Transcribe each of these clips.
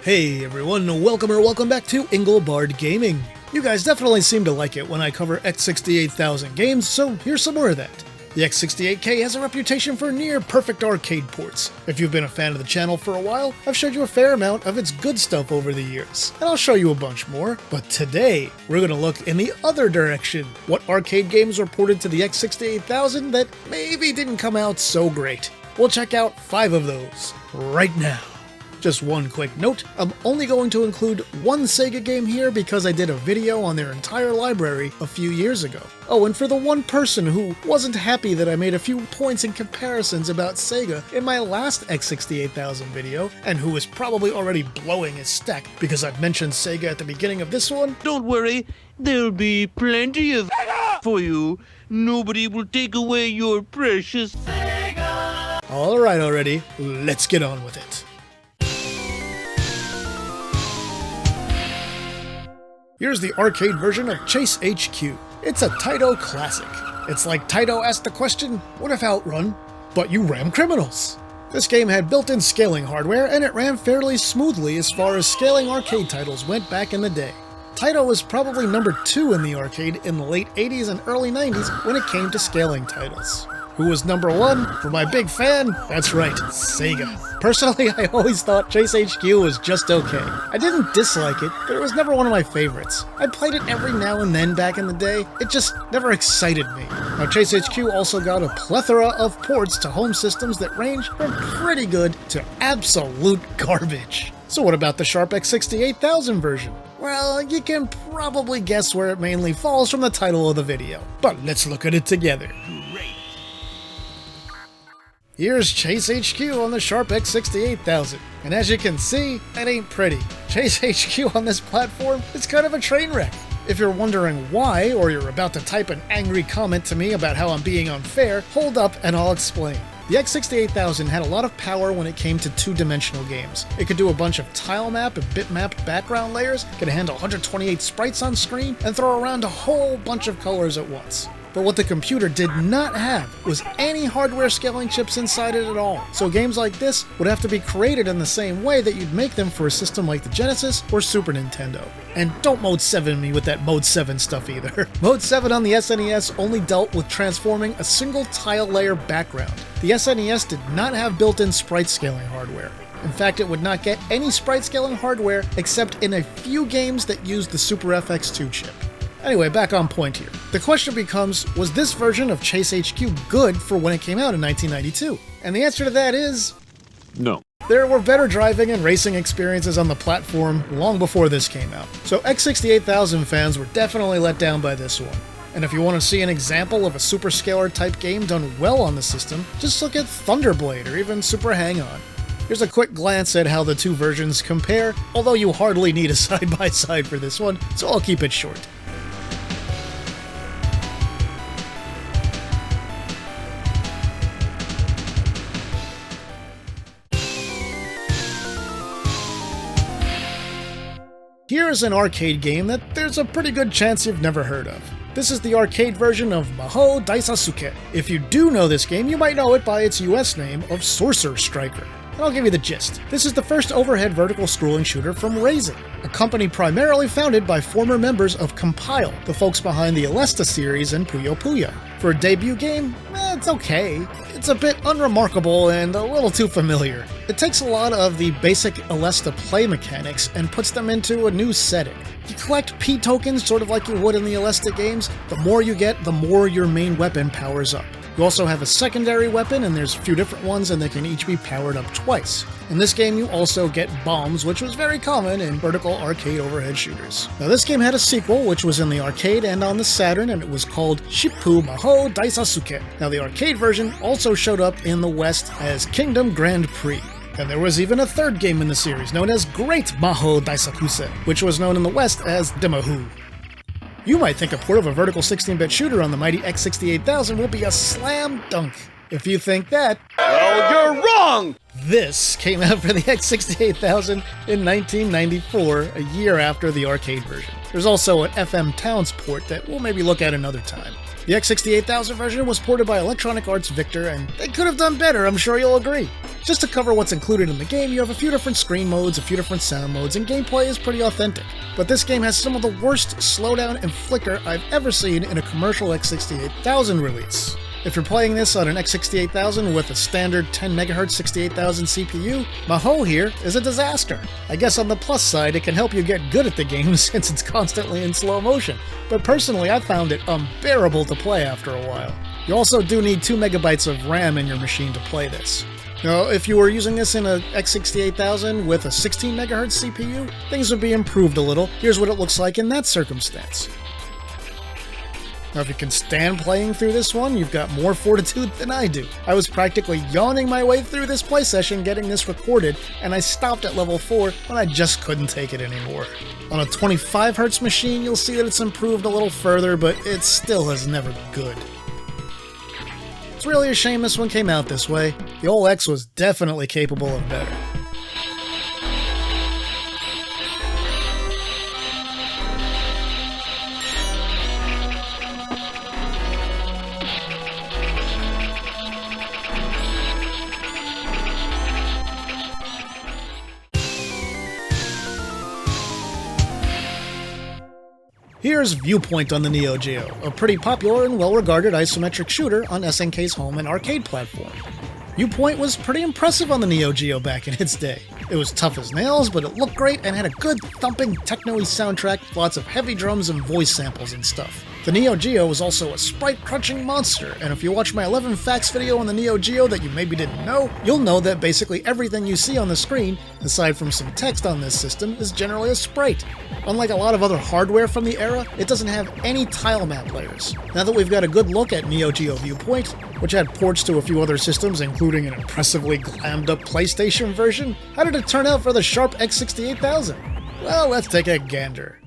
Hey everyone, welcome back to Engelbard Gaming. You guys definitely seem to like it when I cover X68000 games, so here's some more of that. The X68K has a reputation for near-perfect arcade ports. If you've been a fan of the channel for a while, I've showed you a fair amount of its good stuff over the years, and I'll show you a bunch more. But today, we're going to look in the other direction. What arcade games were ported to the X68000 that maybe didn't come out so great? We'll check out 5 of those right now. Just one quick note, I'm only going to include one Sega game here because I did a video on their entire library a few years ago. Oh, and for the one person who wasn't happy that I made a few points and comparisons about Sega in my last X68000 video, and who is probably already blowing his stack because I've mentioned Sega at the beginning of this one, don't worry, there'll be plenty of for you. Nobody will take away your precious Sega. Alright already, let's get on with it. Here's the arcade version of Chase HQ. It's a Taito classic. It's like Taito asked the question, what if Outrun, but you ram criminals? This game had built-in scaling hardware, and it ran fairly smoothly as far as scaling arcade titles went back in the day. Taito was probably number 2 in the arcade in the late 80s and early 90s when it came to scaling titles. Who was number 1? For my big fan? That's right, Sega. Personally, I always thought Chase HQ was just okay. I didn't dislike it, but it was never one of my favorites. I played it every now and then back in the day, it just never excited me. Now Chase HQ also got a plethora of ports to home systems that range from pretty good to absolute garbage. So what about the Sharp X68000 version? Well, you can probably guess where it mainly falls from the title of the video, but let's look at it together. Here's Chase HQ on the Sharp X68000, and as you can see, it ain't pretty. Chase HQ on this platform is kind of a train wreck. If you're wondering why, or you're about to type an angry comment to me about how I'm being unfair, hold up and I'll explain. The X68000 had a lot of power when it came to two-dimensional games. It could do a bunch of tile map and bitmap background layers, could handle 128 sprites on screen, and throw around a whole bunch of colors at once. But what the computer did not have was any hardware scaling chips inside it at all. So games like this would have to be created in the same way that you'd make them for a system like the Genesis or Super Nintendo. And don't Mode 7 me with that Mode 7 stuff either. Mode 7 on the SNES only dealt with transforming a single tile layer background. The SNES did not have built-in sprite scaling hardware. In fact, it would not get any sprite scaling hardware except in a few games that used the Super FX2 chip. Anyway, back on point here. The question becomes, was this version of Chase HQ good for when it came out in 1992? And the answer to that is... no. There were better driving and racing experiences on the platform long before this came out. So X68000 fans were definitely let down by this one. And if you want to see an example of a superscalar type game done well on the system, just look at Thunderblade or even Super Hang-On. Here's a quick glance at how the two versions compare, although you hardly need a side-by-side for this one, so I'll keep it short. Here's an arcade game that there's a pretty good chance you've never heard of. This is the arcade version of Mahou Daisakusen. If you do know this game, you might know it by its US name of Sorcerer Striker. And I'll give you the gist. This is the first overhead vertical scrolling shooter from Razen, a company primarily founded by former members of Compile, the folks behind the Alesta series and Puyo Puyo. For a debut game, it's okay. It's a bit unremarkable and a little too familiar. It takes a lot of the basic Alesta play mechanics and puts them into a new setting. You collect P tokens sort of like you would in the Alesta games. The more you get, the more your main weapon powers up. You also have a secondary weapon, and there's a few different ones, and they can each be powered up twice. In this game, you also get bombs, which was very common in vertical arcade overhead shooters. Now, this game had a sequel, which was in the arcade and on the Saturn, and it was called Shippu Mahou Daisakusen. Now, the arcade version also showed up in the West as Kingdom Grand Prix. And there was even a third game in the series, known as Great Mahou Daisakusen, which was known in the West as Demahou. You might think a port of a vertical 16-bit shooter on the mighty X68000 will be a slam dunk. If you think that, well, you're wrong! This came out for the X68000 in 1994, a year after the arcade version. There's also an FM Towns port that we'll maybe look at another time. The X68000 version was ported by Electronic Arts Victor, and they could have done better, I'm sure you'll agree. Just to cover what's included in the game, you have a few different screen modes, a few different sound modes, and gameplay is pretty authentic. But this game has some of the worst slowdown and flicker I've ever seen in a commercial X68000 release. If you're playing this on an X68000 with a standard 10MHz 68000 CPU, Mahou here is a disaster. I guess on the plus side, it can help you get good at the game since it's constantly in slow motion, but personally I found it unbearable to play after a while. You also do need 2MB of RAM in your machine to play this. Now, if you were using this in a X68000 with a 16MHz CPU, things would be improved a little. Here's what it looks like in that circumstance. Now, if you can stand playing through this one, you've got more fortitude than I do. I was practically yawning my way through this play session getting this recorded, and I stopped at level 4 when I just couldn't take it anymore. On a 25Hz machine, you'll see that it's improved a little further, but it still is never good. It's really a shame this one came out this way. The old X was definitely capable of better. Here's Viewpoint on the Neo Geo, a pretty popular and well-regarded isometric shooter on SNK's home and arcade platform. Viewpoint was pretty impressive on the Neo Geo back in its day. It was tough as nails, but it looked great and had a good thumping techno-y soundtrack with lots of heavy drums and voice samples and stuff. The Neo Geo was also a sprite-crunching monster, and if you watch my 11 facts video on the Neo Geo that you maybe didn't know, you'll know that basically everything you see on the screen, aside from some text on this system, is generally a sprite. Unlike a lot of other hardware from the era, it doesn't have any tile map layers. Now that we've got a good look at Neo Geo Viewpoint, which had ports to a few other systems, including an impressively glammed-up PlayStation version, how did it turn out for the Sharp X68000? Well, let's take a gander.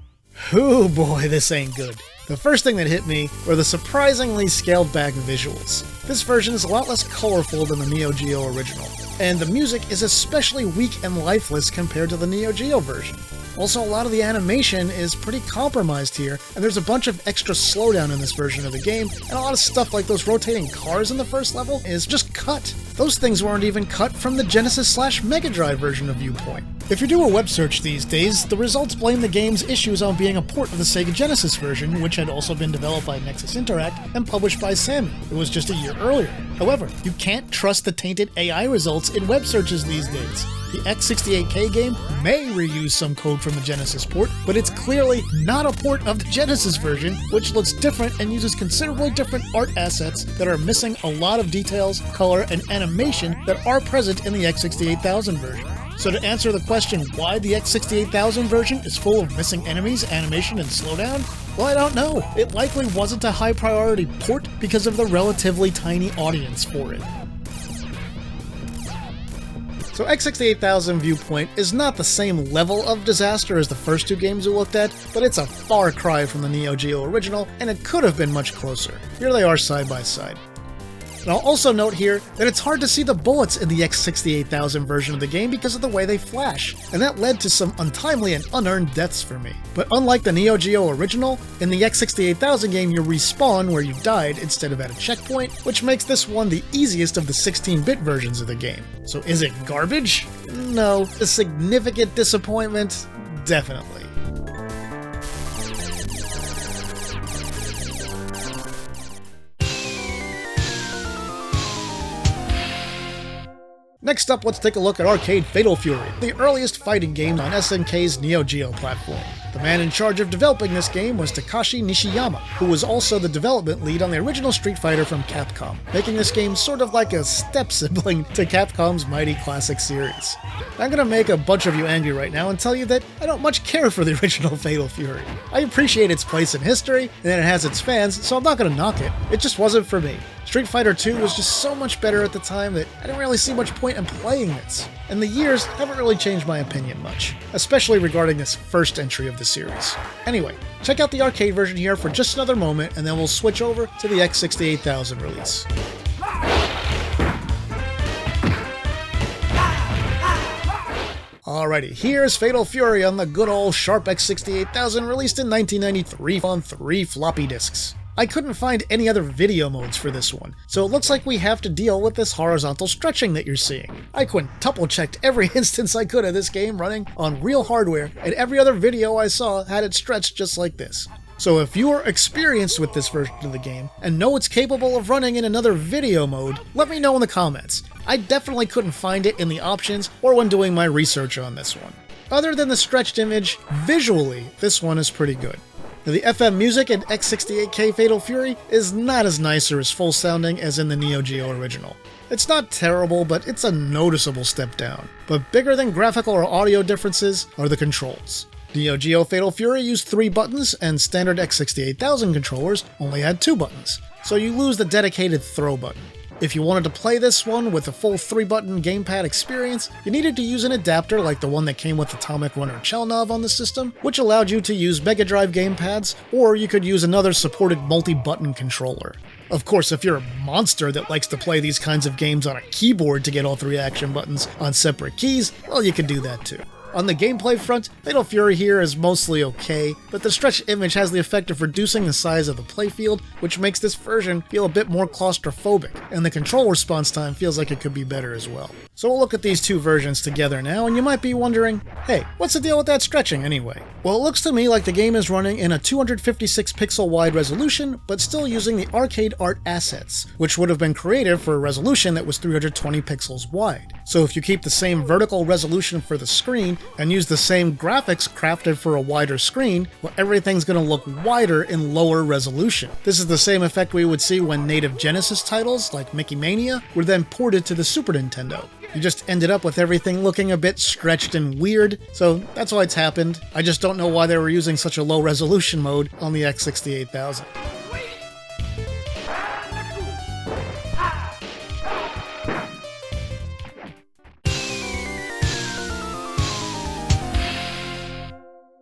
Ooh boy, this ain't good. The first thing that hit me were the surprisingly scaled-back visuals. This version is a lot less colorful than the Neo Geo original, and the music is especially weak and lifeless compared to the Neo Geo version. Also, a lot of the animation is pretty compromised here, and there's a bunch of extra slowdown in this version of the game, and a lot of stuff like those rotating cars in the first level is just cut. Those things weren't even cut from the Genesis/Mega Drive version of Viewpoint. If you do a web search these days, the results blame the game's issues on being a port of the Sega Genesis version, which had also been developed by Nexus Interact and published by Sammy. It was just a year earlier. However, you can't trust the tainted AI results in web searches these days. The X68K game may reuse some code from the Genesis port, but it's clearly not a port of the Genesis version, which looks different and uses considerably different art assets that are missing a lot of details, color, and animation that are present in the X68000 version. So to answer the question why the X68000 version is full of missing enemies, animation, and slowdown, well, I don't know. It likely wasn't a high priority port because of the relatively tiny audience for it. So X68000 Viewpoint is not the same level of disaster as the first two games we looked at, but it's a far cry from the Neo Geo original, and it could have been much closer. Here they are side by side. And I'll also note here that it's hard to see the bullets in the X68000 version of the game because of the way they flash, and that led to some untimely and unearned deaths for me. But unlike the Neo Geo original, in the X68000 game you respawn where you died instead of at a checkpoint, which makes this one the easiest of the 16-bit versions of the game. So is it garbage? No. A significant disappointment? Definitely. Next up, let's take a look at arcade Fatal Fury, the earliest fighting game on SNK's Neo Geo platform. The man in charge of developing this game was Takashi Nishiyama, who was also the development lead on the original Street Fighter from Capcom, making this game sort of like a step-sibling to Capcom's Mighty Classic series. I'm gonna make a bunch of you angry right now and tell you that I don't much care for the original Fatal Fury. I appreciate its place in history, and that it has its fans, so I'm not gonna knock it. It just wasn't for me. Street Fighter 2 was just so much better at the time that I didn't really see much point in playing this, and the years haven't really changed my opinion much, especially regarding this first entry of the series. Anyway, check out the arcade version here for just another moment, and then we'll switch over to the X68000 release. Alrighty, here's Fatal Fury on the good old Sharp X68000 released in 1993 on 3 floppy disks. I couldn't find any other video modes for this one, so it looks like we have to deal with this horizontal stretching that you're seeing. I quintuple checked every instance I could of this game running on real hardware, and every other video I saw had it stretched just like this. So if you are experienced with this version of the game and know it's capable of running in another video mode, let me know in the comments. I definitely couldn't find it in the options or when doing my research on this one. Other than the stretched image, visually, this one is pretty good. Now, the FM music in X68K Fatal Fury is not as nice or as full sounding as in the Neo Geo original. It's not terrible, but it's a noticeable step down. But bigger than graphical or audio differences are the controls. Neo Geo Fatal Fury used 3 buttons, and standard X68000 controllers only had 2 buttons, so you lose the dedicated throw button. If you wanted to play this one with a full 3-button gamepad experience, you needed to use an adapter like the one that came with Atomic Runner Chelnov on the system, which allowed you to use Mega Drive gamepads, or you could use another supported multi-button controller. Of course, if you're a monster that likes to play these kinds of games on a keyboard to get all 3 action buttons on separate keys, well, you could do that too. On the gameplay front, Fatal Fury here is mostly okay, but the stretched image has the effect of reducing the size of the playfield, which makes this version feel a bit more claustrophobic, and the control response time feels like it could be better as well. So we'll look at these two versions together now, and you might be wondering, hey, what's the deal with that stretching anyway? Well, it looks to me like the game is running in a 256 pixel wide resolution, but still using the arcade art assets, which would have been created for a resolution that was 320 pixels wide. So if you keep the same vertical resolution for the screen, and use the same graphics crafted for a wider screen, well, everything's going to look wider in lower resolution. This is the same effect we would see when native Genesis titles, like Mickey Mania, were then ported to the Super Nintendo. You just ended up with everything looking a bit stretched and weird, so that's why it's happened. I just don't know why they were using such a low resolution mode on the X68000.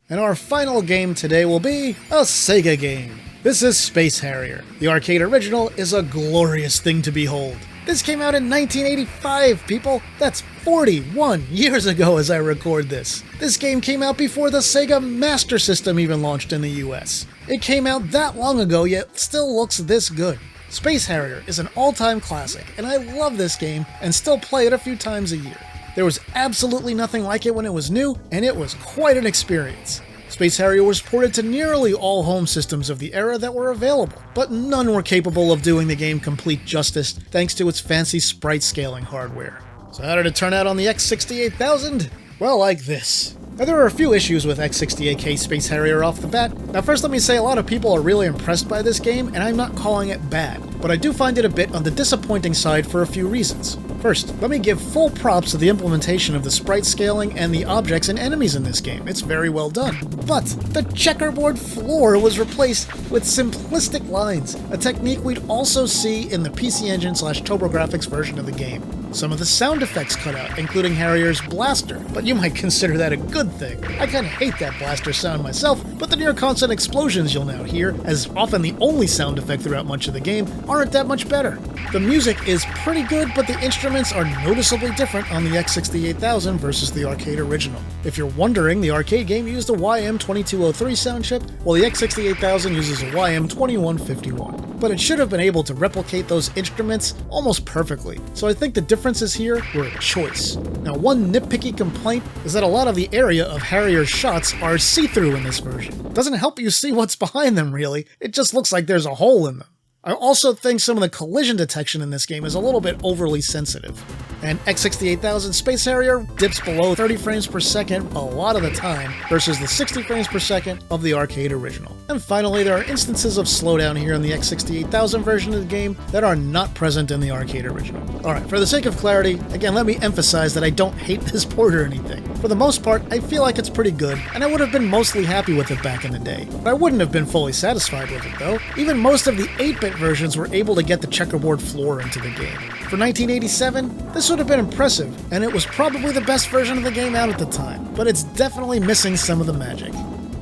And our final game today will be a Sega game. This is Space Harrier. The arcade original is a glorious thing to behold. This came out in 1985, people! That's 41 years ago as I record this. This game came out before the Sega Master System even launched in the US. It came out that long ago, yet still looks this good. Space Harrier is an all-time classic, and I love this game and still play it a few times a year. There was absolutely nothing like it when it was new, and it was quite an experience. Space Harrier was ported to nearly all home systems of the era that were available, but none were capable of doing the game complete justice thanks to its fancy sprite scaling hardware. So how did it turn out on the X68000? Well, like this. Now, there are a few issues with X68K Space Harrier off the bat. Now first let me say a lot of people are really impressed by this game, and I'm not calling it bad, but I do find it a bit on the disappointing side for a few reasons. First, let me give full props to the implementation of the sprite scaling and the objects and enemies in this game. It's very well done. But the checkerboard floor was replaced with simplistic lines, a technique we'd also see in the PC Engine/TurboGrafx version of the game. Some of the sound effects cut out, including Harrier's blaster, but you might consider that a good thing. I kinda hate that blaster sound myself, but the near constant explosions you'll now hear, as often the only sound effect throughout much of the game, aren't that much better. The music is pretty good, but the instruments are noticeably different on the X68000 versus the arcade original. If you're wondering, the arcade game used a YM2203 sound chip, while the X68000 uses a YM2151. But it should have been able to replicate those instruments almost perfectly, so I think the differences here were a choice. Now, one nitpicky complaint is that a lot of the area of Harrier's shots are see-through in this version. Doesn't help you see what's behind them, really. It just looks like there's a hole in them. I also think some of the collision detection in this game is a little bit overly sensitive. And X68000 Space Harrier dips below 30 frames per second a lot of the time versus the 60 frames per second of the arcade original. And finally, there are instances of slowdown here in the X68000 version of the game that are not present in the arcade original. Alright, for the sake of clarity, again, let me emphasize that I don't hate this port or anything. For the most part, I feel like it's pretty good, and I would have been mostly happy with it back in the day. But I wouldn't have been fully satisfied with it though. Even most of the 8-bit versions were able to get the checkerboard floor into the game. For 1987, this would have been impressive, and it was probably the best version of the game out at the time, but it's definitely missing some of the magic.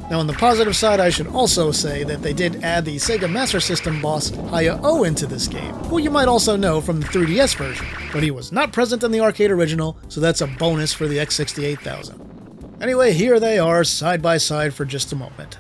Now on the positive side, I should also say that they did add the Sega Master System boss Haya-O into this game, who you might also know from the 3DS version, but he was not present in the arcade original, so that's a bonus for the X68000. Anyway, here they are, side by side for just a moment.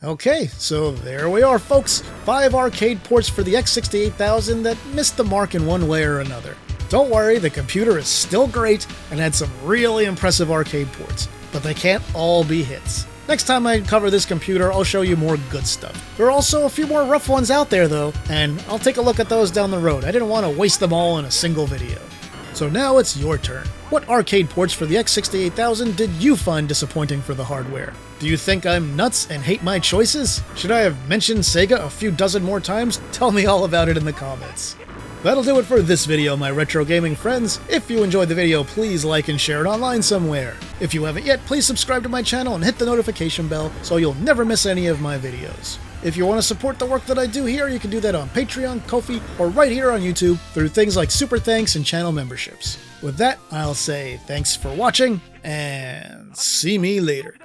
Okay, so there we are, folks. 5 arcade ports for the X68000 that missed the mark in one way or another. Don't worry, the computer is still great and had some really impressive arcade ports, but they can't all be hits. Next time I cover this computer, I'll show you more good stuff. There are also a few more rough ones out there though, and I'll take a look at those down the road. I didn't want to waste them all in a single video. So now it's your turn. What arcade ports for the X68000 did you find disappointing for the hardware? Do you think I'm nuts and hate my choices? Should I have mentioned Sega a few dozen more times? Tell me all about it in the comments. That'll do it for this video, my retro gaming friends. If you enjoyed the video, please like and share it online somewhere. If you haven't yet, please subscribe to my channel and hit the notification bell so you'll never miss any of my videos. If you want to support the work that I do here, you can do that on Patreon, Ko-fi, or right here on YouTube through things like Super Thanks and channel memberships. With that, I'll say thanks for watching, and see me later.